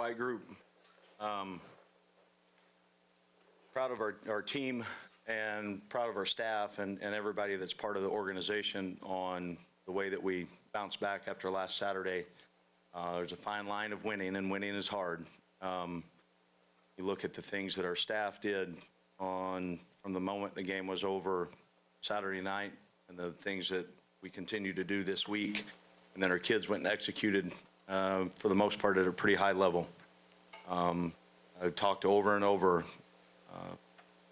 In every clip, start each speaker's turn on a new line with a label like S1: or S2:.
S1: Quiet group. Proud of our team and proud of our staff and everybody that's part of the organization on the way that we bounced back after last Saturday. There's a fine line of winning, and winning is hard. You look at the things that our staff did from the moment the game was over Saturday night and the things that we continue to do this week, and then our kids went and executed for the most part at a pretty high level. I talked over and over,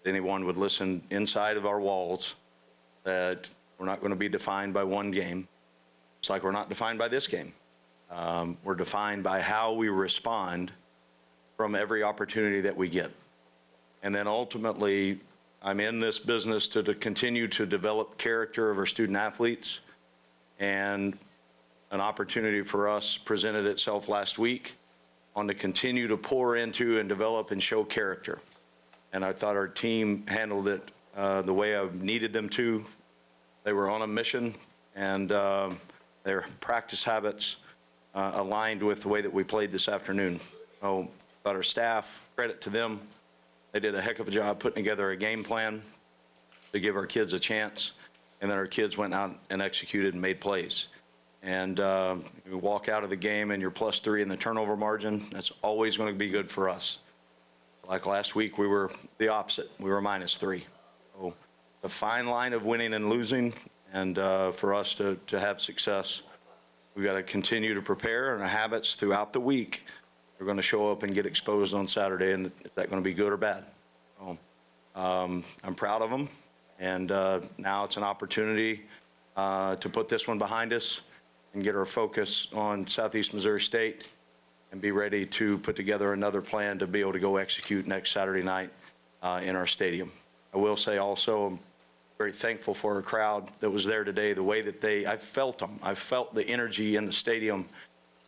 S1: anyone would listen inside of our walls, that we're not going to be defined by one game. It's like we're not defined by this game. We're defined by how we respond from every opportunity that we get. And then ultimately, I'm in this business to continue to develop character of our student athletes, and an opportunity for us presented itself last week on to continue to pour into and develop and show character. And I thought our team handled it the way I needed them to. They were on a mission, and their practice habits aligned with the way that we played this afternoon. So I thought our staff, credit to them, they did a heck of a job putting together a game plan to give our kids a chance, and then our kids went out and executed and made plays. And you walk out of the game and you're +3 in the turnover margin, that's always going to be good for us. Like last week, we were the opposite. We were -3. So the fine line of winning and losing, and for us to have success, we've got to continue to prepare, and our habits throughout the week are going to show up and get exposed on Saturday, and is that going to be good or bad? So, I'm proud of them, and now it's an opportunity to put this one behind us and get our focus on Southeast Missouri State and be ready to put together another plan to be able to go execute next Saturday night in our stadium. I will say also, I'm very thankful for our crowd that was there today, the way that I felt them. I felt the energy in the stadium.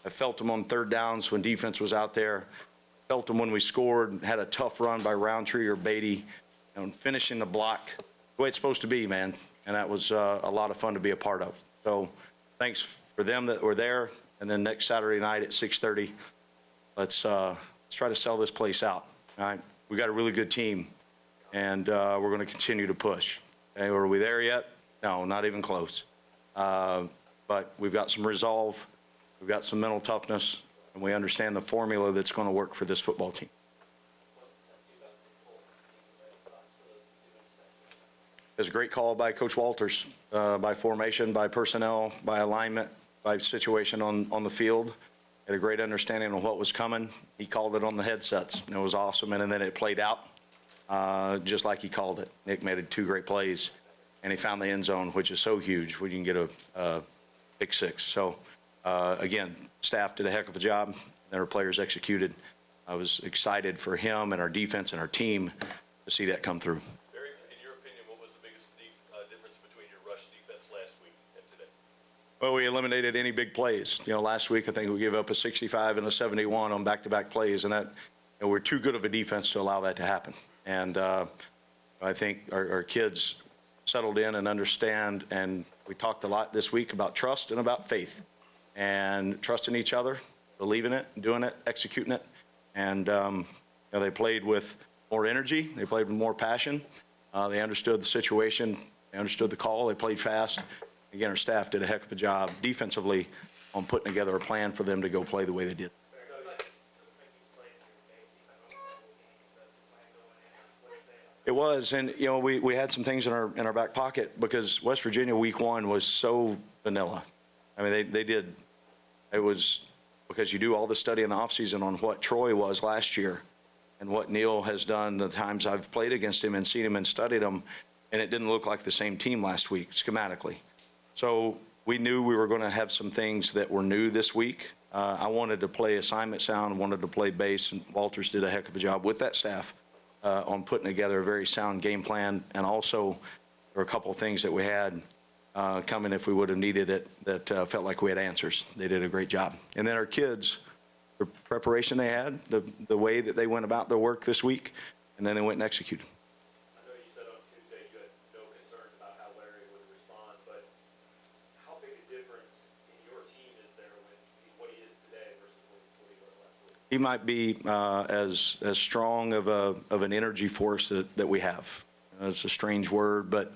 S1: I felt them on third downs when defense was out there. Felt them when we scored, had a tough run by Roundtree or Beatty, and finishing the block the way it's supposed to be, man. And that was a lot of fun to be a part of. So thanks for them that were there. And then next Saturday night at 6:30, let's try to sell this place out. All right, we got a really good team, and we're going to continue to push. Okay, are we there yet? No, not even close. But we've got some resolve, we've got some mental toughness, and we understand the formula that's going to work for this football team. It was a great call by Coach Walters, by formation, by personnel, by alignment, by situation on the field. Had a great understanding of what was coming. He called it on the headsets, and it was awesome. And then it played out just like he called it. Nick made 2 great plays, and he found the end zone, which is so huge when you can get a pick 6. So again, staff did a heck of a job, and our players executed. I was excited for him and our defense and our team to see that come through. Well, we eliminated any big plays. You know, last week I think we gave up a 65 and a 71 on back-to-back plays, and that, you know, we're too good of a defense to allow that to happen. And I think our kids settled in and understand, and we talked a lot this week about trust and about faith, and trusting each other, believing it, doing it, executing it. And you know, they played with more energy, they played with more passion, they understood the situation, they understood the call, they played fast. Again, our staff did a heck of a job defensively on putting together a plan for them to go play the way they did. It was, and you know, we had some things in our back pocket because West Virginia week 1 was so vanilla. I mean, they did. It was because you do all the study in the offseason on what Troy was last year and what Neil has done the times I've played against him and seen him and studied him, and it didn't look like the same team last week schematically. So we knew we were going to have some things that were new this week. I wanted to play assignment sound, wanted to play base, and Walters did a heck of a job with that staff on putting together a very sound game plan. And also, there were a couple of things that we had coming if we would have needed it that felt like we had answers. They did a great job. And then our kids, the preparation they had, the way that they went about their work this week, and then they went and executed. he might be as strong of an energy force that we have. It's a strange word, but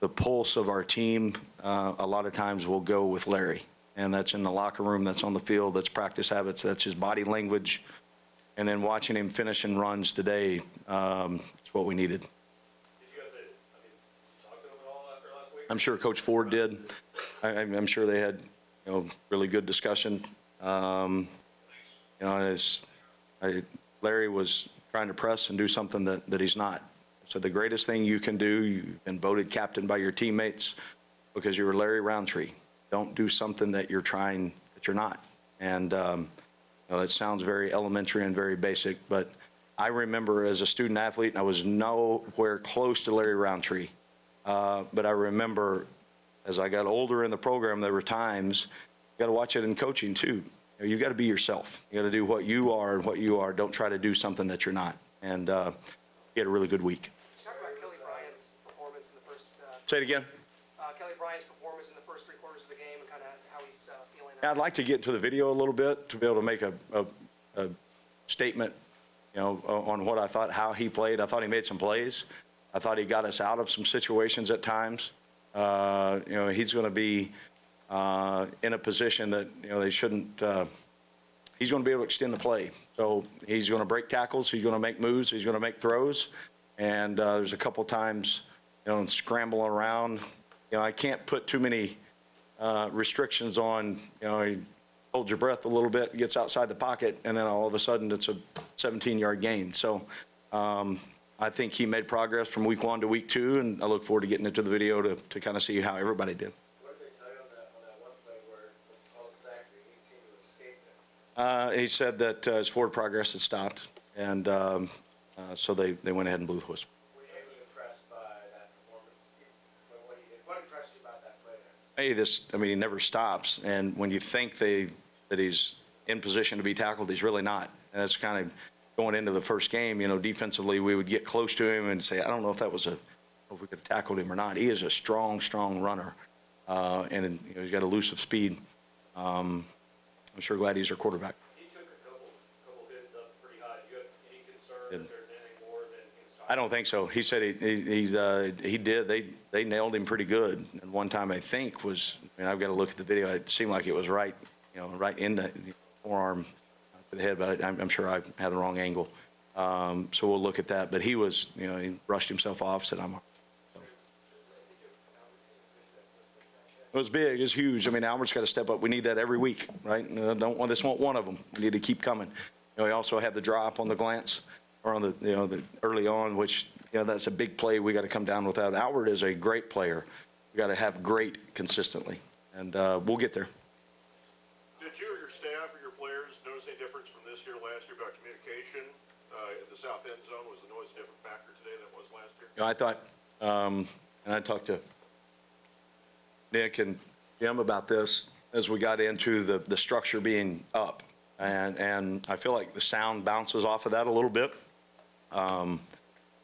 S1: the pulse of our team a lot of times will go with Larry. And that's in the locker room, that's on the field, that's practice habits, that's his body language. And then watching him finishing runs today is what we needed.
S2: Did you guys, talk to him at all after last week?
S1: I'm sure Coach Ford did. I'm sure they had, really good discussion. Larry was trying to press and do something that he's not. So the greatest thing you can do, you've been voted captain by your teammates because you were Larry Roundtree. Don't do something that you're not. And that sounds very elementary and very basic, but I remember as a student athlete, and I was nowhere close to Larry Roundtree. But I remember as I got older in the program, there were times, you got to watch it in coaching too. You got to be yourself. You got to do what you are and what you are. Don't try to do something that you're not. And he had a really good week.
S3: Talk about Kelly Bryant's performance in the first.
S1: Say it again.
S3: Kelly Bryant's performance in the first 3 quarters of the game and kind of how he's feeling.
S1: Yeah, I'd like to get into the video a little bit to be able to make a statement, on what I thought, how he played. I thought he made some plays. I thought he got us out of some situations at times. He's going to be in a position that, they shouldn't, he's going to be able to extend the play. So he's going to break tackles. He's going to make moves. He's going to make throws. And there's a couple times, scrambling around. I can't put too many restrictions on, he holds your breath a little bit, gets outside the pocket, and then all of a sudden it's a 17-yard gain. So I think he made progress from week 1 to week 2, and I look forward to getting into the video to kind of see how everybody did.
S2: What did they tell you on that one play where it was called a sack and he seemed to escape it?
S1: He said that his forward progress had stopped, and so they went ahead and blew the whistle.
S2: Were you impressed by that performance? What impressed you about that play there?
S1: Hey, he never stops, and when you think that he's in position to be tackled, he's really not. And that's kind of going into the first game, defensively, we would get close to him and say, I don't know if if we could have tackled him or not. He is a strong, strong runner, and he's got elusive speed. I'm sure glad he's our quarterback.
S2: He took a couple hits up pretty high. Do you have any concern that there's anything more than he was talking
S1: I don't think so. He said he did. They nailed him pretty good. And one time I think was, I've got to look at the video. It seemed like it was right in the forearm to the head, but I'm sure I had the wrong angle. So we'll look at that. But he was, he brushed himself off, said, I'm. So. It was big. It was huge. Albert's got to step up. We need that every week, right? This won't one of them. We need to keep coming. We also had the drop on the glance, or on the early on, which that's a big play. We got to come down with that. Albert is a great player. We got to have great consistently, and we'll get there.
S4: Did you or your staff or your players notice any difference from this year to last year about communication? In the south end zone, was the noise a different factor today than it was last year?
S1: I thought, and I talked to Nick and Jim about this as we got into the structure being up. And I feel like the sound bounces off of that a little bit. I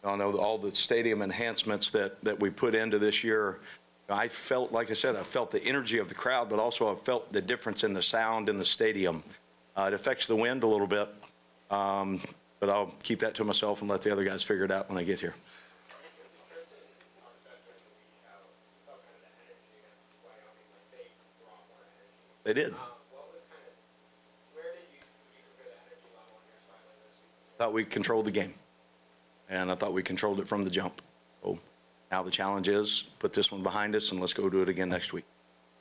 S1: know all the stadium enhancements that we put into this year, I felt, like I said, I felt the energy of the crowd, but also I felt the difference in the sound in the stadium. It affects the wind a little bit, but I'll keep that to myself and let the other guys figure it out when they get here. They did.
S3: Where did you compare the energy level on your sideline this week?
S1: I thought we controlled the game, and I thought we controlled it from the jump. So now the challenge is put this one behind us, and let's go do it again next week.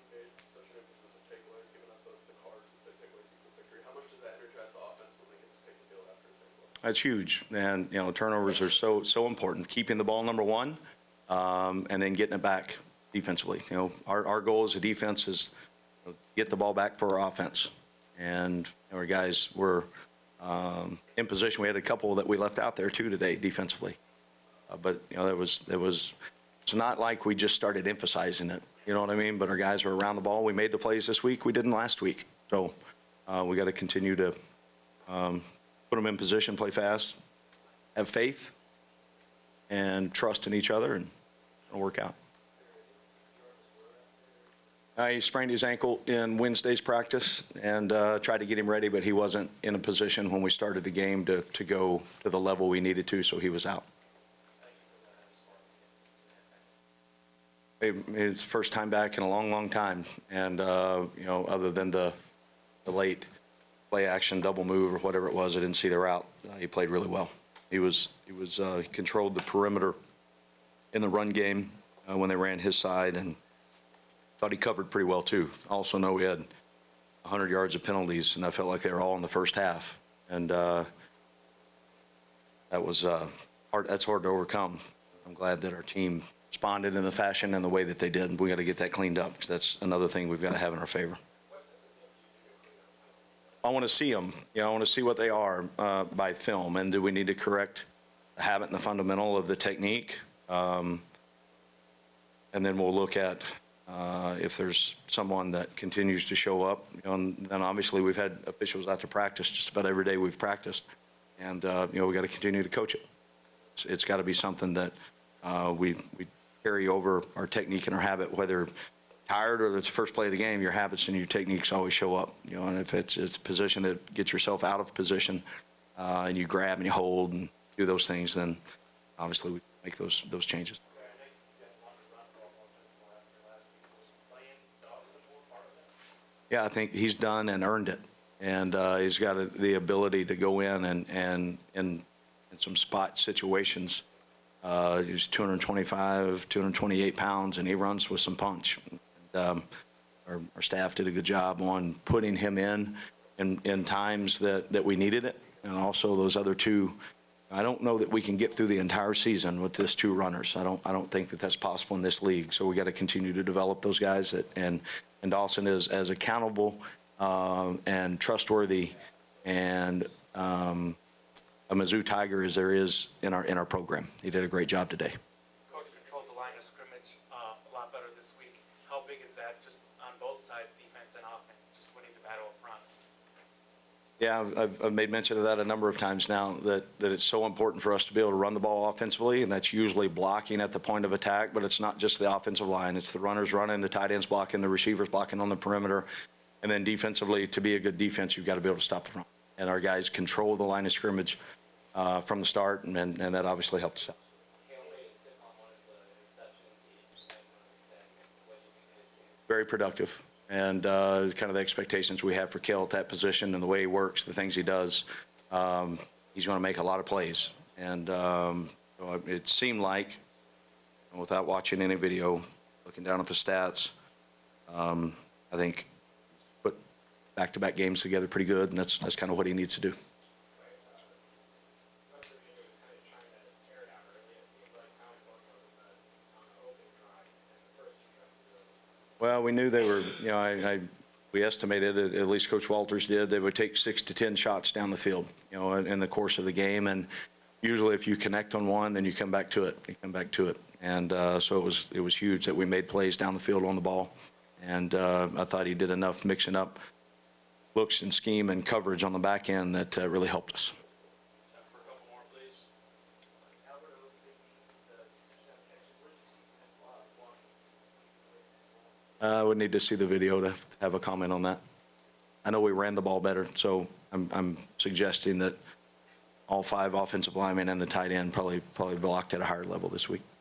S2: You made such an emphasis of takeaways, giving up the cards that say takeaways equal victory. How much does that energize the offense when they get to take the field after a takeaway?
S1: That's huge, and turnovers are so important. Keeping the ball number one, and then getting it back defensively. Our goal as a defense is get the ball back for our offense, and our guys were in position. We had a couple that we left out there too today defensively, but it's not like we just started emphasizing it. You know what I mean? But our guys were around the ball. We made the plays this week we didn't last week, so we got to continue to put them in position, play fast, have faith, and trust in each other, and it'll work out. He sprained his ankle in Wednesday's practice and tried to get him ready, but he wasn't in a position when we started the game to go to the level we needed to, so he was out. It's first time back in a long, long time, and other than the late play action double move or whatever it was, I didn't see the route. He played really well. He controlled the perimeter in the run game when they ran his side, and thought he covered pretty well too. Also know we had 100 yards of penalties, and I felt like they were all in the first half, and that was hard. That's hard to overcome. I'm glad that our team responded in the fashion and the way that they did. We got to get that cleaned up, because that's another thing we've got to have in our favor. I want to see them. I want to see what they are by film, and do we need to correct the habit and the fundamental of the technique? And then we'll look at if there's someone that continues to show up. And then obviously we've had officials out to practice just about every day we've practiced, and we got to continue to coach it. It's got to be something that we carry over our technique and our habit, whether tired or it's first play of the game. Your habits and your techniques always show up. And if it's a position that gets yourself out of position, and you grab and you hold and do those things, then obviously we make those changes. Yeah, I think he's done and earned it, and he's got the ability to go in and in some spot situations. He's 225, 228 pounds, and he runs with some punch. And, our staff did a good job on putting him in times that we needed it, and also those other two. I don't know that we can get through the entire season with just two runners. I don't think that that's possible in this league. So we got to continue to develop those guys and Dawson is as accountable and trustworthy and a Mizzou Tiger as there is in our program. He did a great job today.
S3: Coach controlled the line of scrimmage a lot better this week. How big is that, just on both sides, defense and offense, just winning the battle up front?
S1: Yeah, I've made mention of that a number of times now, that it's so important for us to be able to run the ball offensively, and that's usually blocking at the point of attack, but it's not just the offensive line. It's the runners running, the tight ends blocking, the receivers blocking on the perimeter, and then defensively, to be a good defense, you've got to be able to stop the run. And our guys control the line of scrimmage from the start, and that obviously helped us out. Very productive. And kind of the expectations we have for Kell at that position and the way he works, the things he does, he's going to make a lot of plays. And it seemed like, without watching any video, looking down at the stats, I think put back-to-back games together pretty good, and that's kind of what he needs to do. Well, we knew they were, we estimated, at least Coach Walters did, they would take 6 to 10 shots down the field, in the course of the game. And usually if you connect on one, then you come back to it. And so it was huge that we made plays down the field on the ball. And I thought he did enough mixing up looks and scheme and coverage on the back end that really helped us.
S3: For a couple more, please.
S1: I would need to see the video to have a comment on that. I know we ran the ball better, so I'm suggesting that all 5 offensive linemen and the tight end probably blocked at a higher level this week.